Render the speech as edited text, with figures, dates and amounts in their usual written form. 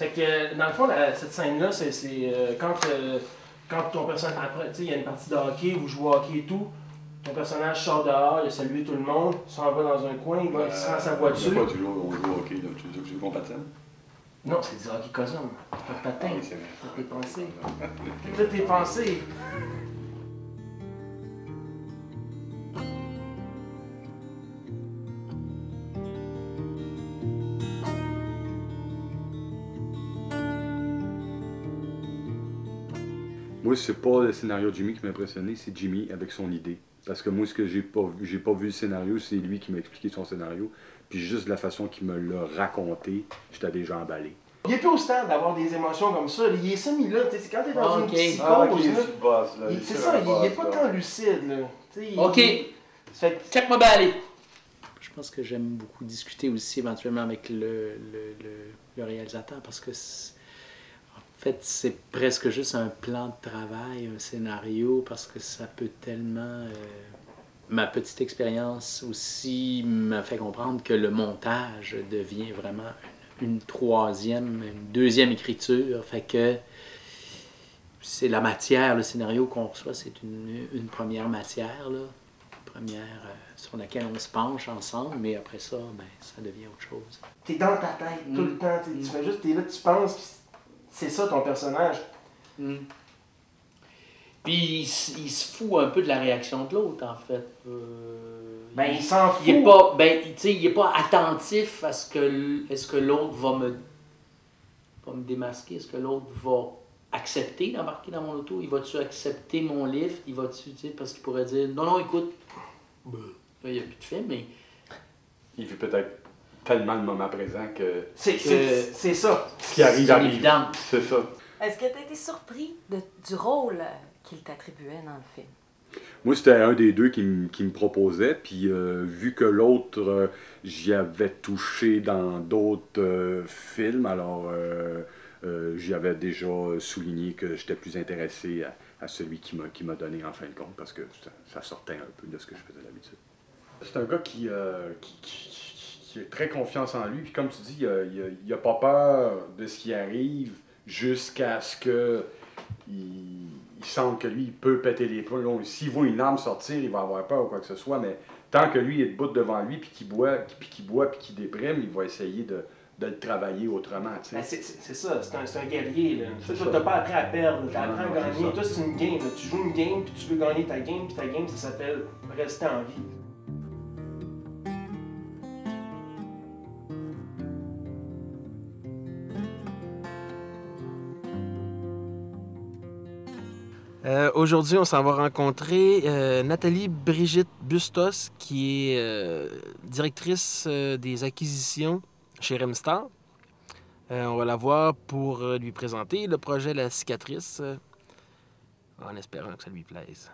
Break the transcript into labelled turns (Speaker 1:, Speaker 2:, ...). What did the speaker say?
Speaker 1: C'est que, dans le fond, cette scène-là, c'est quand ton personnage, après, tu sais, il y a une partie de hockey, vous jouez au hockey et tout, ton personnage sort dehors, il a salué tout le monde, s'en va dans un coin, il se rend à sa voiture.
Speaker 2: Pas du jour, on joue au hockey, là. Tu veux que je joue au patin?
Speaker 1: Non, c'est du hockey cosum, pas de patin.
Speaker 2: Ah, oui, c'est vrai.
Speaker 1: Toutes tes pensées. Toutes tes pensées.
Speaker 2: Moi, c'est pas le scénario de Jimmy qui m'a impressionné, c'est Jimmy avec son idée. Parce que moi, ce que j'ai pas vu le scénario, c'est lui qui m'a expliqué son scénario. Puis juste de la façon qu'il me l'a raconté, j'étais déjà emballé.
Speaker 1: Il est plus au stade d'avoir des émotions comme ça. Il est semi-là. C'est quand t'es dans une psychose. C'est ça, il est pas tant lucide. Là.
Speaker 3: OK.
Speaker 1: Check-moi bien aller.
Speaker 3: Je pense que j'aime beaucoup discuter aussi éventuellement avec le réalisateur parce que en fait, c'est presque juste un plan de travail, un scénario, parce que ça peut tellement... ma petite expérience aussi m'a fait comprendre que le montage devient vraiment une deuxième écriture. Fait que c'est la matière, le scénario qu'on reçoit, c'est une première matière, là, sur laquelle on se penche ensemble, mais après ça, ben, ça devient autre chose.
Speaker 1: T'es dans ta tête tout le temps. Tu fais juste, t'es là, tu penses, c'est ça ton personnage.
Speaker 3: Puis il se fout un peu de la réaction de l'autre, en fait.
Speaker 1: Ben, il s'en fout.
Speaker 3: Il est pas attentif à ce que l'autre va me démasquer, est-ce que l'autre va accepter d'embarquer dans mon auto, il va-tu accepter mon lift, il va-tu, parce qu'il pourrait dire, non, écoute, il n'y a plus de film, mais...
Speaker 2: Il vit peut-être tellement le moment présent que...
Speaker 1: C'est ça.
Speaker 2: Ce qui arrive à évident. C'est ça.
Speaker 4: Est-ce que tu as été surpris du rôle qu'il t'attribuait dans le film?
Speaker 2: Moi, c'était un des deux qui me proposait, puis vu que l'autre, j'y avais touché dans d'autres films, alors j'y avais déjà souligné que j'étais plus intéressé à celui qui m'a donné en fin de compte, parce que ça sortait un peu de ce que je faisais d'habitude. C'est un gars qui a très confiance en lui, puis comme tu dis, il n'a pas peur de ce qui arrive jusqu'à ce que... Il semble que lui, il peut péter les plombs. S'il voit une arme sortir, il va avoir peur ou quoi que ce soit, mais tant que lui est debout devant lui, puis qu'il boit, puis qu'il déprime, il va essayer de le travailler autrement.
Speaker 1: Ben c'est ça, c'est un guerrier. Tu n'as pas appris à perdre, tu apprends à gagner. Toi, c'est une game. Là. Tu joues une game, puis tu veux gagner ta game, puis ta game, ça s'appelle rester en vie. Aujourd'hui, on s'en va rencontrer Nathalie Brigitte Bustos, qui est directrice des acquisitions chez Remstar. On va la voir pour lui présenter le projet La Cicatrice, en espérant que ça lui plaise.